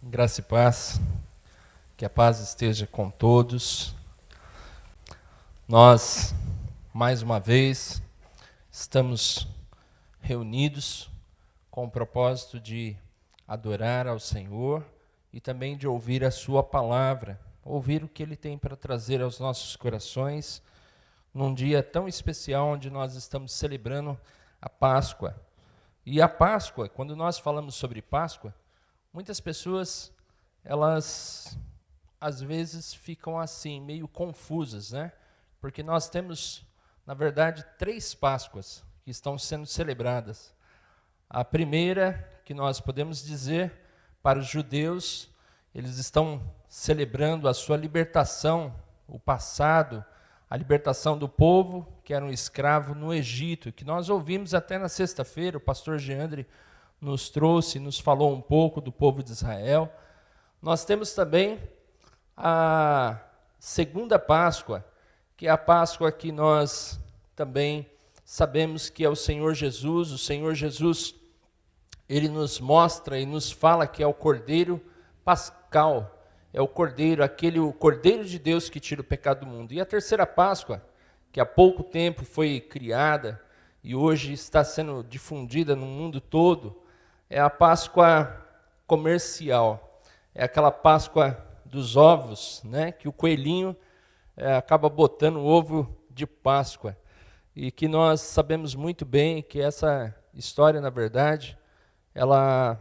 Graça e paz, que a paz esteja com todos. Nós, mais uma vez, estamos reunidos com o propósito de adorar ao Senhor e também de ouvir a sua palavra, ouvir o que Ele tem para trazer aos nossos corações, num dia tão especial onde nós estamos celebrando a Páscoa. E a Páscoa, quando nós falamos sobre Páscoa, muitas pessoas, elas às vezes ficam assim, meio confusas, né? Porque nós temos, na verdade, 3 Páscoas que estão sendo celebradas. A primeira, que nós podemos dizer, para os judeus, eles estão celebrando a sua libertação, o passado, a libertação do povo que era um escravo no Egito, que nós ouvimos até na sexta-feira, o pastor Geandre nos trouxe, nos falou um pouco do povo de Israel. Nós temos também a segunda Páscoa, que é a Páscoa que nós também sabemos que é o Senhor Jesus. O Senhor Jesus, Ele nos mostra e nos fala que é o Cordeiro Pascal, é o Cordeiro, o Cordeiro de Deus que tira o pecado do mundo. E a terceira Páscoa, que há pouco tempo foi criada e hoje está sendo difundida no mundo todo, é a Páscoa comercial, é aquela Páscoa dos ovos, né? Que o coelhinho acaba botando o ovo de Páscoa, e que nós sabemos muito bem que essa história, na verdade, ela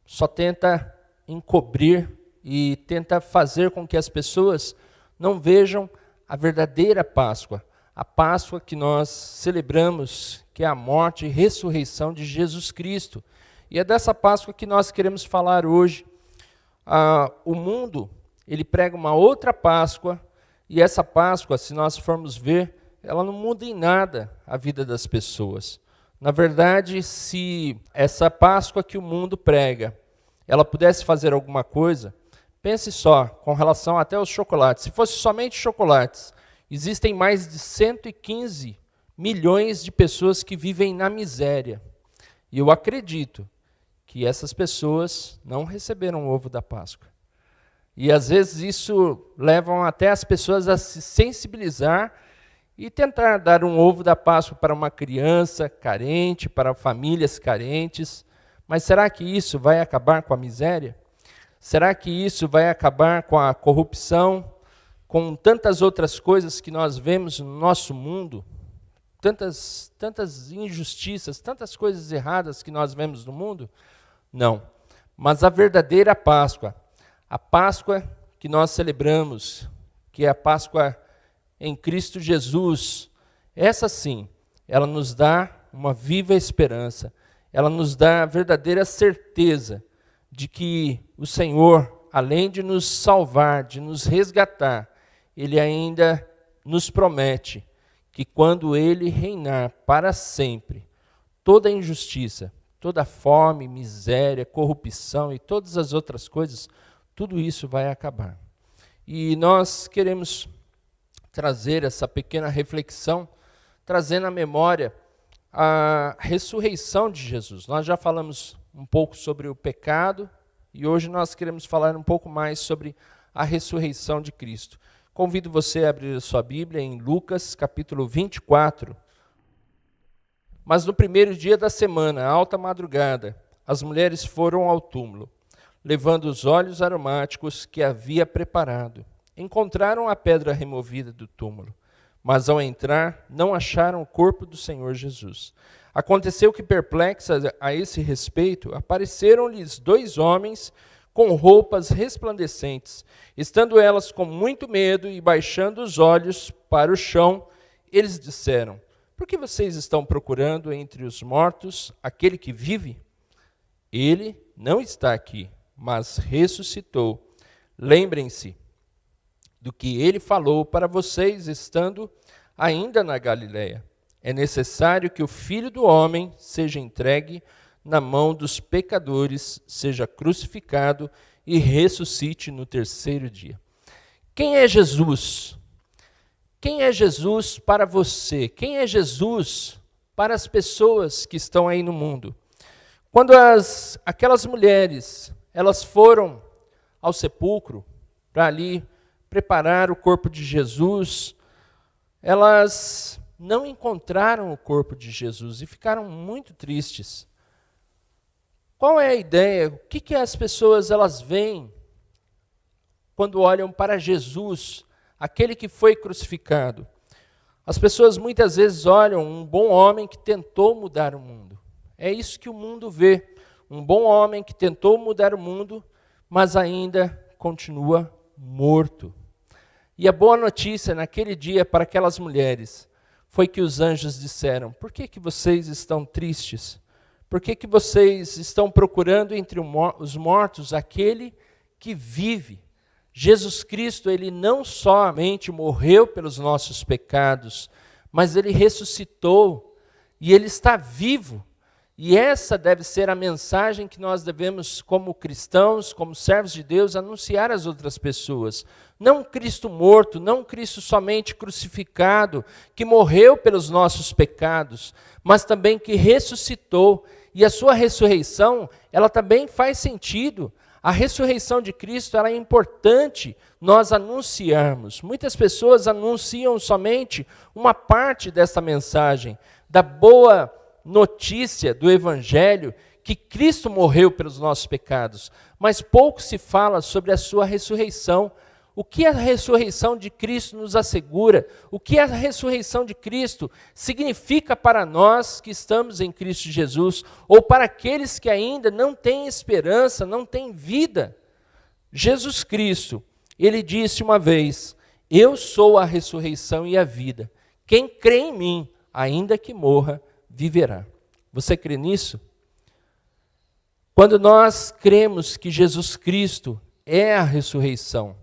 só tenta encobrir e tenta fazer com que as pessoas não vejam a verdadeira Páscoa, a Páscoa que nós celebramos, que é a morte e ressurreição de Jesus Cristo. E é dessa Páscoa que nós queremos falar hoje. O mundo, ele prega uma outra Páscoa, e essa Páscoa, se nós formos ver, ela não muda em nada a vida das pessoas. Na verdade, se essa Páscoa que o mundo prega, ela pudesse fazer alguma coisa, pense só, com relação até aos chocolates. Se fosse somente chocolates, existem mais de 115 milhões de pessoas que vivem na miséria. E eu acredito que essas pessoas não receberam o ovo da Páscoa. E às vezes isso leva até as pessoas a se sensibilizar e tentar dar um ovo da Páscoa para uma criança carente, para famílias carentes. Mas será que isso vai acabar com a miséria? Será que isso vai acabar com a corrupção, com tantas outras coisas que nós vemos no nosso mundo? Tantas injustiças, tantas coisas erradas que nós vemos no mundo? Não. Mas a verdadeira Páscoa, a Páscoa que nós celebramos, que é a Páscoa em Cristo Jesus, essa sim, ela nos dá uma viva esperança, ela nos dá a verdadeira certeza de que o Senhor, além de nos salvar, de nos resgatar, Ele ainda nos promete que quando Ele reinar para sempre, toda injustiça, toda fome, miséria, corrupção e todas as outras coisas, tudo isso vai acabar. E nós queremos trazer essa pequena reflexão, trazendo à memória a ressurreição de Jesus. Nós já falamos um pouco sobre o pecado, e hoje nós queremos falar um pouco mais sobre a ressurreição de Cristo. Convido você a abrir a sua Bíblia em Lucas, capítulo 24. Mas no primeiro dia da semana, alta madrugada, as mulheres foram ao túmulo, levando os óleos aromáticos que havia preparado. Encontraram a pedra removida do túmulo, mas ao entrar, não acharam o corpo do Senhor Jesus. Aconteceu que, perplexas a esse respeito, apareceram-lhes 2 homens com roupas resplandecentes. Estando elas com muito medo e baixando os olhos para o chão, eles disseram: por que vocês estão procurando entre os mortos aquele que vive? Ele não está aqui, mas ressuscitou. Lembrem-se do que ele falou para vocês, estando ainda na Galileia. É necessário que o Filho do Homem seja entregue na mão dos pecadores, seja crucificado e ressuscite no terceiro dia. Quem é Jesus? Quem é Jesus para você? Quem é Jesus para as pessoas que estão aí no mundo? Quando aquelas mulheres, elas foram ao sepulcro para ali preparar o corpo de Jesus, elas não encontraram o corpo de Jesus e ficaram muito tristes. Qual é a ideia? O que as pessoas elas veem quando olham para Jesus, aquele que foi crucificado? As pessoas muitas vezes olham um bom homem que tentou mudar o mundo. É isso que o mundo vê. Um bom homem que tentou mudar o mundo, mas ainda continua morto. E a boa notícia naquele dia para aquelas mulheres foi que os anjos disseram: por que vocês estão tristes? Por que vocês estão procurando entre os mortos aquele que vive? Jesus Cristo, ele não somente morreu pelos nossos pecados, mas ele ressuscitou e ele está vivo. E essa deve ser a mensagem que nós devemos, como cristãos, como servos de Deus, anunciar às outras pessoas. Não um Cristo morto, não um Cristo somente crucificado, que morreu pelos nossos pecados, mas também que ressuscitou. E a sua ressurreição, ela também faz sentido. A ressurreição de Cristo, ela é importante nós anunciarmos. Muitas pessoas anunciam somente uma parte dessa mensagem, da boa notícia do Evangelho, que Cristo morreu pelos nossos pecados, mas pouco se fala sobre a sua ressurreição. O que a ressurreição de Cristo nos assegura? O que a ressurreição de Cristo significa para nós que estamos em Cristo Jesus, ou para aqueles que ainda não têm esperança, não têm vida? Jesus Cristo, ele disse uma vez: eu sou a ressurreição e a vida. Quem crê em mim, ainda que morra, viverá. Você crê nisso? Quando nós cremos que Jesus Cristo é a ressurreição,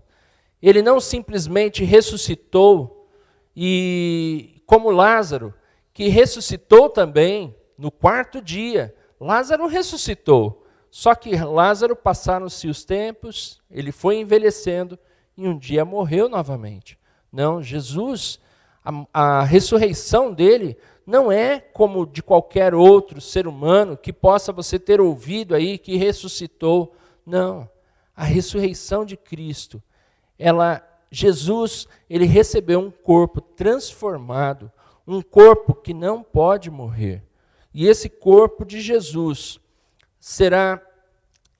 ele não simplesmente ressuscitou, e como Lázaro, que ressuscitou também no quarto dia. Lázaro ressuscitou, só que Lázaro passaram-se os tempos, ele foi envelhecendo e um dia morreu novamente. Não, Jesus, a ressurreição dele não é como de qualquer outro ser humano que possa você ter ouvido aí que ressuscitou. Não, a ressurreição de Cristo, Jesus, ele recebeu um corpo transformado, um corpo que não pode morrer. E esse corpo de Jesus será,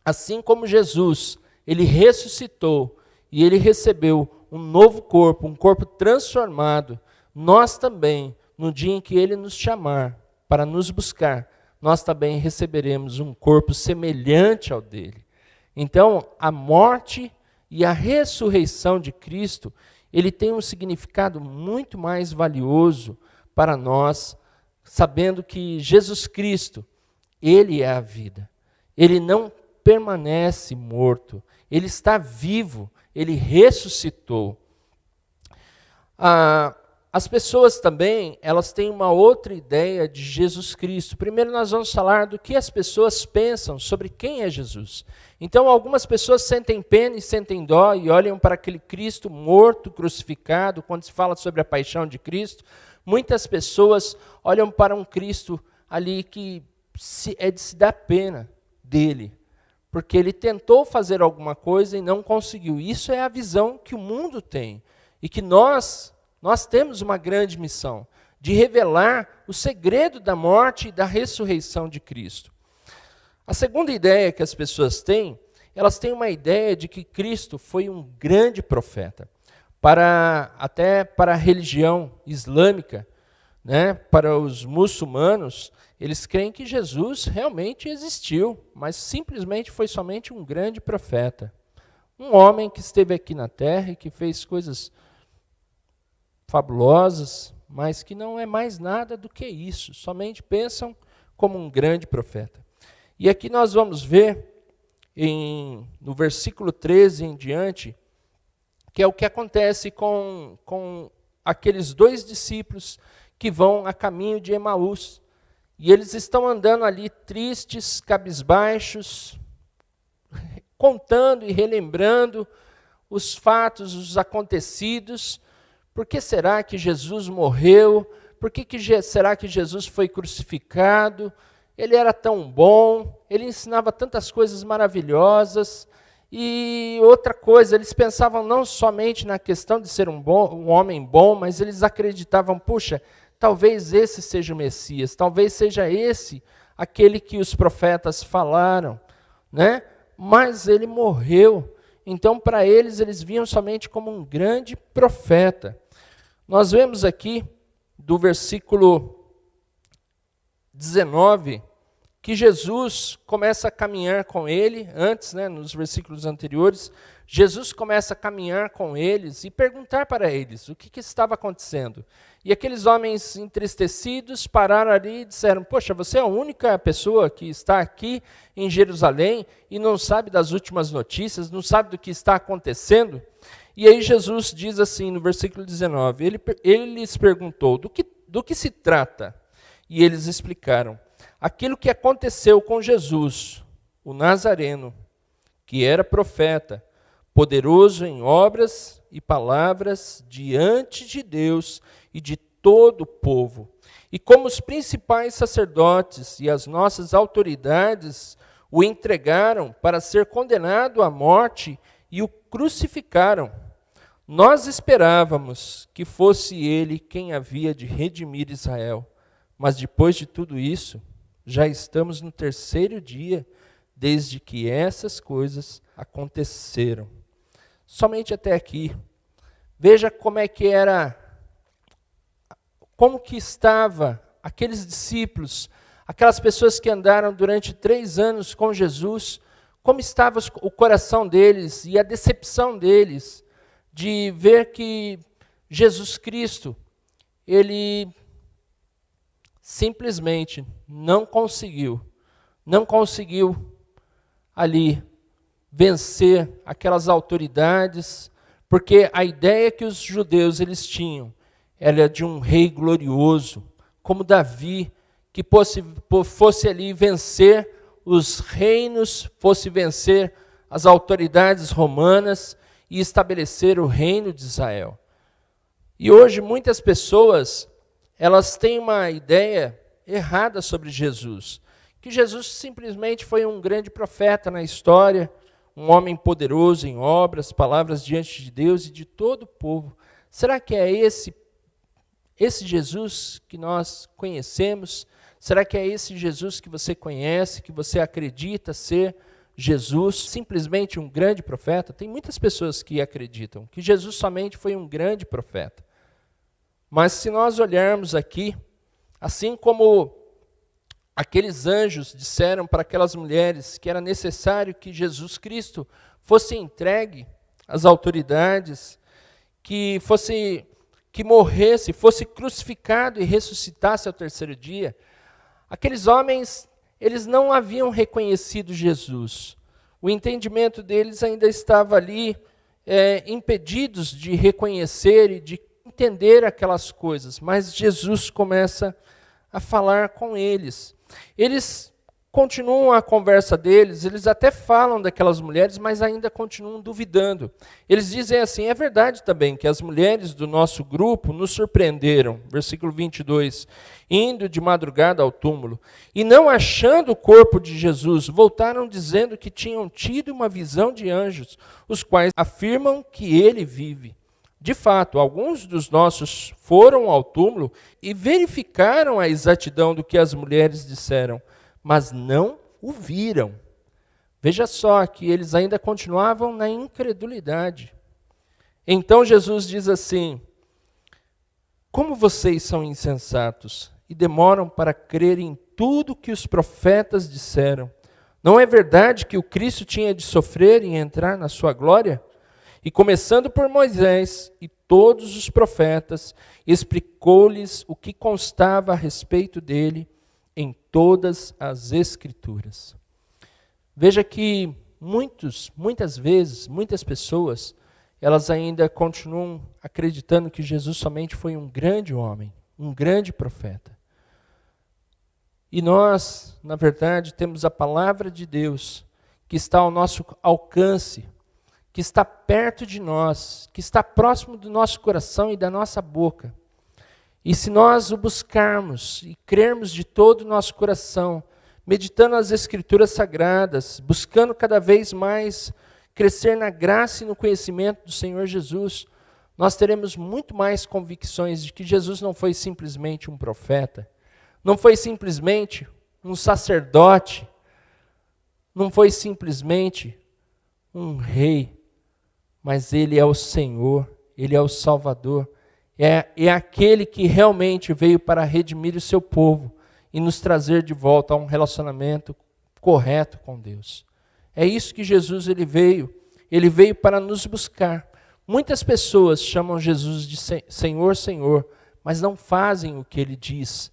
assim como Jesus, ele ressuscitou e ele recebeu um novo corpo, um corpo transformado. Nós também, no dia em que ele nos chamar para nos buscar, nós também receberemos um corpo semelhante ao dele. Então, a morte e a ressurreição de Cristo, ele tem um significado muito mais valioso para nós, sabendo que Jesus Cristo, ele é a vida. Ele não permanece morto, ele está vivo, ele ressuscitou. As pessoas também, elas têm uma outra ideia de Jesus Cristo. Primeiro nós vamos falar do que as pessoas pensam sobre quem é Jesus. Então algumas pessoas sentem pena e sentem dó e olham para aquele Cristo morto, crucificado. Quando se fala sobre a paixão de Cristo, muitas pessoas olham para um Cristo ali que é de se dar pena dele, porque ele tentou fazer alguma coisa e não conseguiu. Isso é a visão que o mundo tem e que nós temos uma grande missão de revelar o segredo da morte e da ressurreição de Cristo. A segunda ideia que as pessoas têm, elas têm uma ideia de que Cristo foi um grande profeta. Até para a religião islâmica, né, para os muçulmanos, eles creem que Jesus realmente existiu, mas simplesmente foi somente um grande profeta. Um homem que esteve aqui na terra e que fez coisas fabulosas, mas que não é mais nada do que isso, somente pensam como um grande profeta. E aqui nós vamos ver, no versículo 13 em diante, que é o que acontece com aqueles dois discípulos que vão a caminho de Emaús. E eles estão andando ali tristes, cabisbaixos, contando e relembrando os fatos, os acontecidos. Por que será que Jesus morreu? Por que será que Jesus foi crucificado? Ele era tão bom, ele ensinava tantas coisas maravilhosas, E outra coisa, eles pensavam não somente na questão de ser um homem bom, mas eles acreditavam, puxa, talvez esse seja o Messias, talvez seja esse aquele que os profetas falaram, né? Mas ele morreu. Então, para eles, eles viam somente como um grande profeta. Nós vemos aqui, do versículo 19, que Jesus começa a caminhar com ele, antes, né, nos versículos anteriores, Jesus começa a caminhar com eles e perguntar para eles o que estava acontecendo. E aqueles homens entristecidos pararam ali e disseram, poxa, você é a única pessoa que está aqui em Jerusalém e não sabe das últimas notícias, não sabe do que está acontecendo? E aí Jesus diz assim, no versículo 19, ele lhes perguntou, do que se trata? E eles explicaram, aquilo que aconteceu com Jesus, o Nazareno, que era profeta, poderoso em obras e palavras diante de Deus e de todo o povo. E como os principais sacerdotes e as nossas autoridades o entregaram para ser condenado à morte e o crucificaram. Nós esperávamos que fosse ele quem havia de redimir Israel. Mas depois de tudo isso, já estamos no 3º dia desde que essas coisas aconteceram. Somente até aqui. Veja como é que era, como que estava aqueles discípulos, aquelas pessoas que andaram durante 3 anos com Jesus, como estava o coração deles e a decepção deles de ver que Jesus Cristo, ele simplesmente não conseguiu ali vencer aquelas autoridades, porque a ideia que os judeus eles tinham era de um rei glorioso, como Davi, que fosse ali vencer os reinos, fosse vencer as autoridades romanas e estabelecer o reino de Israel. E hoje muitas pessoas, elas têm uma ideia errada sobre Jesus, que Jesus simplesmente foi um grande profeta na história, um homem poderoso em obras, palavras diante de Deus e de todo o povo. Será que é esse Jesus que nós conhecemos? Será que é esse Jesus que você conhece, que você acredita ser Jesus, simplesmente um grande profeta? Tem muitas pessoas que acreditam que Jesus somente foi um grande profeta. Mas se nós olharmos aqui, assim como aqueles anjos disseram para aquelas mulheres que era necessário que Jesus Cristo fosse entregue às autoridades, que morresse, fosse crucificado e ressuscitasse ao 3º dia, aqueles homens, eles não haviam reconhecido Jesus. O entendimento deles ainda estava ali, impedidos de reconhecer e de entender aquelas coisas, mas Jesus começa a falar com eles. Eles continuam a conversa deles, eles até falam daquelas mulheres, mas ainda continuam duvidando. Eles dizem assim, é verdade também que as mulheres do nosso grupo nos surpreenderam, versículo 22, indo de madrugada ao túmulo, e não achando o corpo de Jesus, voltaram dizendo que tinham tido uma visão de anjos, os quais afirmam que ele vive. De fato, alguns dos nossos foram ao túmulo e verificaram a exatidão do que as mulheres disseram, mas não o viram. Veja só que eles ainda continuavam na incredulidade. Então Jesus diz assim, como vocês são insensatos e demoram para crer em tudo que os profetas disseram. Não é verdade que o Cristo tinha de sofrer e entrar na sua glória? E começando por Moisés e todos os profetas, explicou-lhes o que constava a respeito dele em todas as Escrituras. Veja que muitas vezes, muitas pessoas, elas ainda continuam acreditando que Jesus somente foi um grande homem, um grande profeta. E nós, na verdade, temos a palavra de Deus que está ao nosso alcance, que está perto de nós, que está próximo do nosso coração e da nossa boca. E se nós o buscarmos e crermos de todo o nosso coração, meditando as Escrituras Sagradas, buscando cada vez mais crescer na graça e no conhecimento do Senhor Jesus, nós teremos muito mais convicções de que Jesus não foi simplesmente um profeta, não foi simplesmente um sacerdote, não foi simplesmente um rei, mas Ele é o Senhor, Ele é o Salvador, é aquele que realmente veio para redimir o seu povo e nos trazer de volta a um relacionamento correto com Deus. É isso que Jesus ele veio para nos buscar. Muitas pessoas chamam Jesus de Senhor, Senhor, mas não fazem o que Ele diz.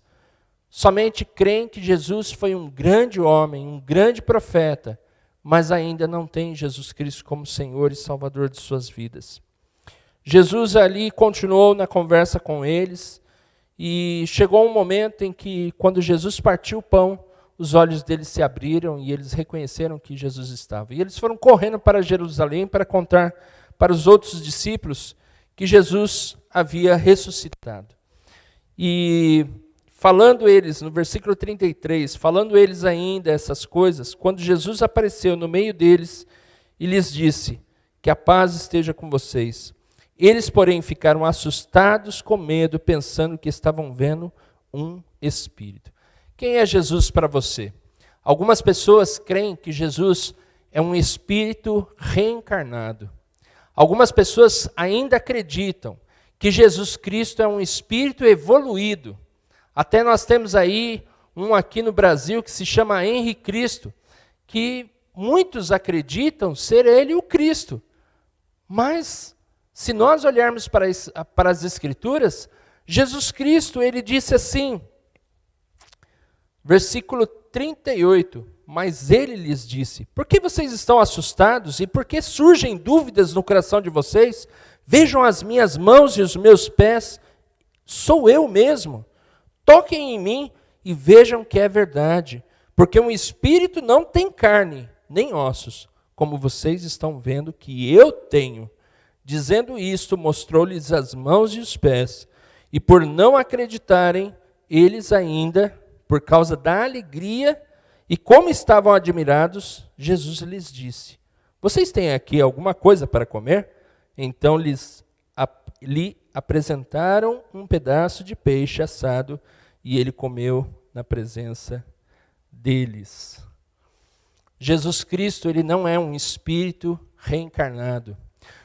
Somente creem que Jesus foi um grande homem, um grande profeta, mas ainda não têm Jesus Cristo como Senhor e Salvador de suas vidas. Jesus ali continuou na conversa com eles e chegou um momento em que, quando Jesus partiu o pão, os olhos deles se abriram e eles reconheceram que Jesus estava. E eles foram correndo para Jerusalém para contar para os outros discípulos que Jesus havia ressuscitado. E falando eles, no versículo 33, falando eles ainda essas coisas, quando Jesus apareceu no meio deles e lhes disse: que a paz esteja com vocês. Eles, porém, ficaram assustados com medo, pensando que estavam vendo um espírito. Quem é Jesus para você? Algumas pessoas creem que Jesus é um espírito reencarnado. Algumas pessoas ainda acreditam que Jesus Cristo é um espírito evoluído. Até nós temos aí um aqui no Brasil que se chama Henri Cristo, que muitos acreditam ser ele o Cristo. Mas, se nós olharmos para as Escrituras, Jesus Cristo, ele disse assim, versículo 38, mas ele lhes disse: por que vocês estão assustados e por que surgem dúvidas no coração de vocês? Vejam as minhas mãos e os meus pés, sou eu mesmo. Toquem em mim e vejam que é verdade, porque um espírito não tem carne, nem ossos, como vocês estão vendo que eu tenho. Dizendo isto, mostrou-lhes as mãos e os pés, e por não acreditarem, eles ainda, por causa da alegria, e como estavam admirados, Jesus lhes disse: vocês têm aqui alguma coisa para comer? Então lhe apresentaram um pedaço de peixe assado, e ele comeu na presença deles. Jesus Cristo, ele não é um espírito reencarnado.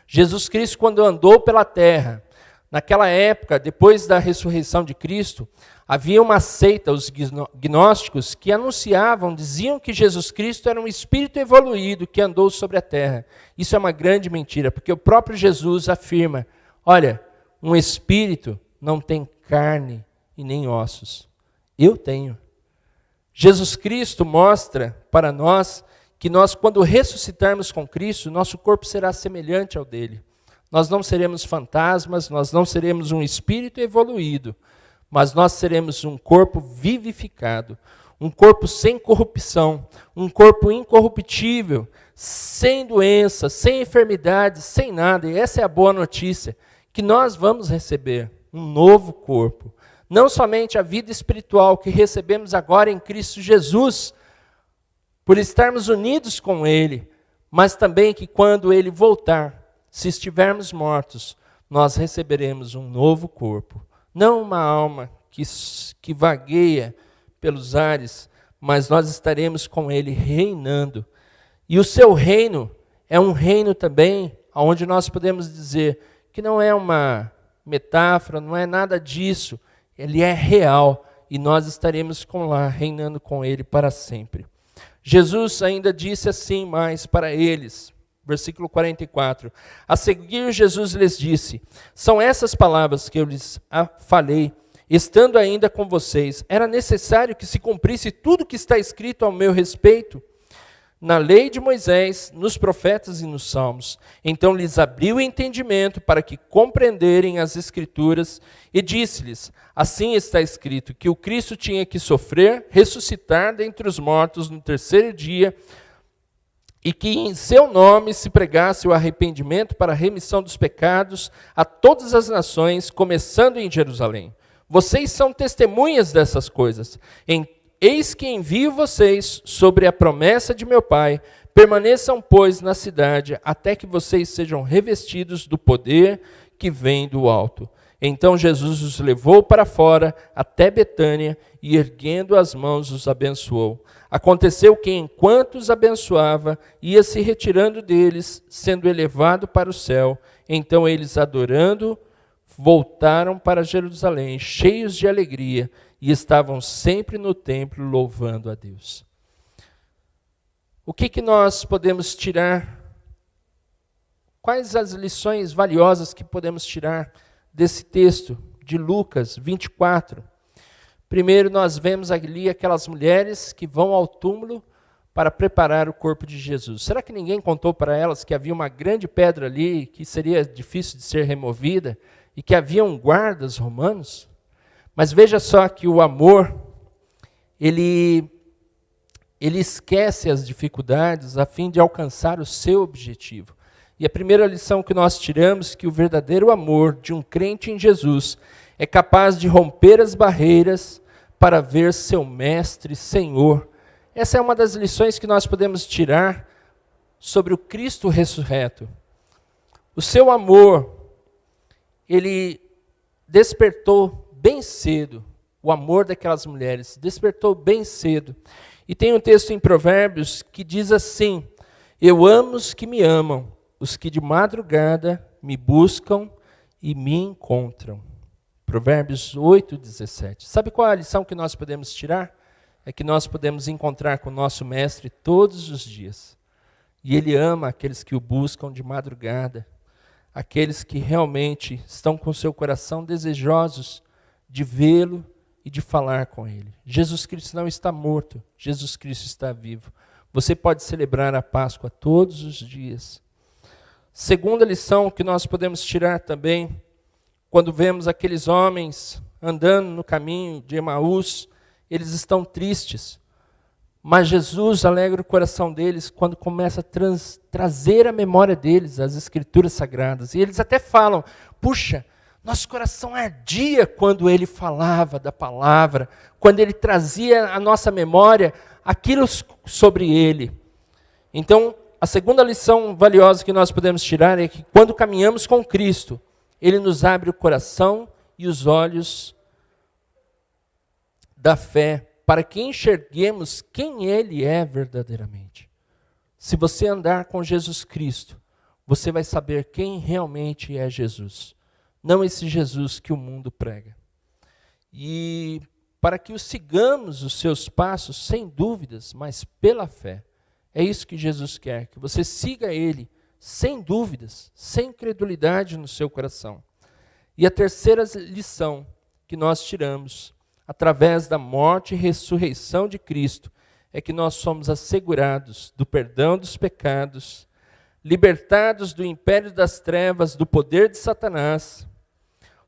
Jesus Cristo, quando andou pela terra, naquela época, depois da ressurreição de Cristo, havia uma seita, os gnósticos, que anunciavam, diziam que Jesus Cristo era um espírito evoluído que andou sobre a terra. Isso é uma grande mentira, porque o próprio Jesus afirma: olha, um espírito não tem carne e nem ossos. Eu tenho. Jesus Cristo mostra para nós que nós, quando ressuscitarmos com Cristo, nosso corpo será semelhante ao dele. Nós não seremos fantasmas, nós não seremos um espírito evoluído, mas nós seremos um corpo vivificado, um corpo sem corrupção, um corpo incorruptível, sem doença, sem enfermidades, sem nada. E essa é a boa notícia, que nós vamos receber um novo corpo. Não somente a vida espiritual que recebemos agora em Cristo Jesus, por estarmos unidos com Ele, mas também que quando Ele voltar, se estivermos mortos, nós receberemos um novo corpo. Não uma alma que vagueia pelos ares, mas nós estaremos com Ele reinando. E o seu reino é um reino também, onde nós podemos dizer que não é uma metáfora, não é nada disso. Ele é real e nós estaremos reinando com Ele para sempre. Jesus ainda disse assim mais para eles, versículo 44. A seguir Jesus lhes disse: são essas palavras que eu lhes falei, estando ainda com vocês. Era necessário que se cumprisse tudo que está escrito ao meu respeito na lei de Moisés, nos profetas e nos salmos. Então lhes abriu o entendimento para que compreenderem as Escrituras e disse-lhes: assim está escrito, que o Cristo tinha que sofrer, ressuscitar dentre os mortos no terceiro dia, e que em seu nome se pregasse o arrependimento para a remissão dos pecados a todas as nações, começando em Jerusalém. Vocês são testemunhas dessas coisas. Eis que envio vocês sobre a promessa de meu Pai, Permaneçam, pois, na cidade, até que vocês sejam revestidos do poder que vem do alto. Então Jesus os levou para fora, até Betânia, e erguendo as mãos os abençoou. Aconteceu que, enquanto os abençoava, ia se retirando deles, sendo elevado para o céu. Então eles, adorando, voltaram para Jerusalém, cheios de alegria, e estavam sempre no templo louvando a Deus. O que nós podemos tirar? Quais as lições valiosas que podemos tirar desse texto de Lucas 24? Primeiro, nós vemos ali aquelas mulheres que vão ao túmulo para preparar o corpo de Jesus. Será que ninguém contou para elas que havia uma grande pedra ali, que seria difícil de ser removida, e que haviam guardas romanos? Mas veja só que o amor, ele esquece as dificuldades a fim de alcançar o seu objetivo. E a primeira lição que nós tiramos é que o verdadeiro amor de um crente em Jesus é capaz de romper as barreiras para ver seu Mestre, Senhor. Essa é uma das lições que nós podemos tirar sobre o Cristo ressurreto. O seu amor, ele despertou bem cedo, o amor daquelas mulheres, despertou bem cedo. E tem um texto em Provérbios que diz assim: eu amo os que me amam, os que de madrugada me buscam e me encontram. Provérbios 8:17. Sabe qual é a lição que nós podemos tirar? É que nós podemos encontrar com o nosso Mestre todos os dias. E Ele ama aqueles que o buscam de madrugada, aqueles que realmente estão com seu coração desejosos de vê-lo e de falar com Ele. Jesus Cristo não está morto, Jesus Cristo está vivo. Você pode celebrar a Páscoa todos os dias. Segunda lição que nós podemos tirar também, quando vemos aqueles homens andando no caminho de Emaús, eles estão tristes, mas Jesus alegra o coração deles quando começa a trazer à memória deles as Escrituras Sagradas. E eles até falam: puxa, nosso coração ardia quando ele falava da palavra, quando ele trazia à nossa memória aquilo sobre ele. Então, a segunda lição valiosa que nós podemos tirar é que quando caminhamos com Cristo, Ele nos abre o coração e os olhos da fé, para que enxerguemos quem Ele é verdadeiramente. Se você andar com Jesus Cristo, você vai saber quem realmente é Jesus. Não esse Jesus que o mundo prega. E para que o sigamos os seus passos, sem dúvidas, mas pela fé. É isso que Jesus quer, que você siga Ele, sem dúvidas, sem incredulidade no seu coração. E a terceira lição que nós tiramos, através da morte e ressurreição de Cristo, é que nós somos assegurados do perdão dos pecados, libertados do império das trevas, do poder de Satanás,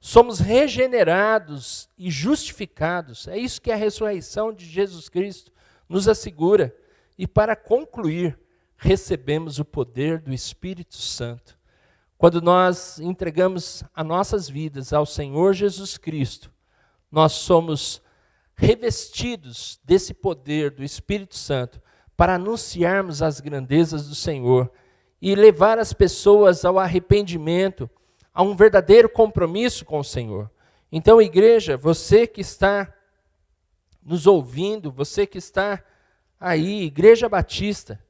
somos regenerados e justificados. É isso que a ressurreição de Jesus Cristo nos assegura. E para concluir, recebemos o poder do Espírito Santo. Quando nós entregamos as nossas vidas ao Senhor Jesus Cristo, nós somos revestidos desse poder do Espírito Santo para anunciarmos as grandezas do Senhor e levar as pessoas ao arrependimento, a um verdadeiro compromisso com o Senhor. Então, igreja, você que está nos ouvindo, você que está aí, Igreja Batista,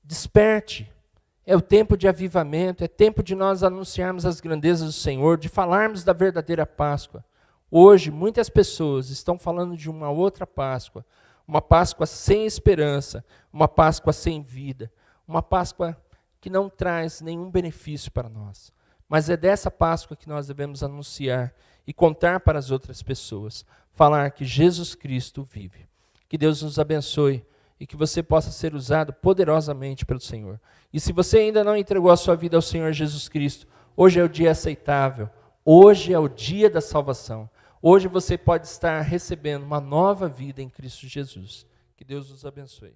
desperte. É o tempo de avivamento, é tempo de nós anunciarmos as grandezas do Senhor, de falarmos da verdadeira Páscoa. Hoje, muitas pessoas estão falando de uma outra Páscoa, uma Páscoa sem esperança, uma Páscoa sem vida, uma Páscoa que não traz nenhum benefício para nós. Mas é dessa Páscoa que nós devemos anunciar e contar para as outras pessoas, falar que Jesus Cristo vive. Que Deus nos abençoe e que você possa ser usado poderosamente pelo Senhor. E se você ainda não entregou a sua vida ao Senhor Jesus Cristo, hoje é o dia aceitável, hoje é o dia da salvação. Hoje você pode estar recebendo uma nova vida em Cristo Jesus. Que Deus nos abençoe.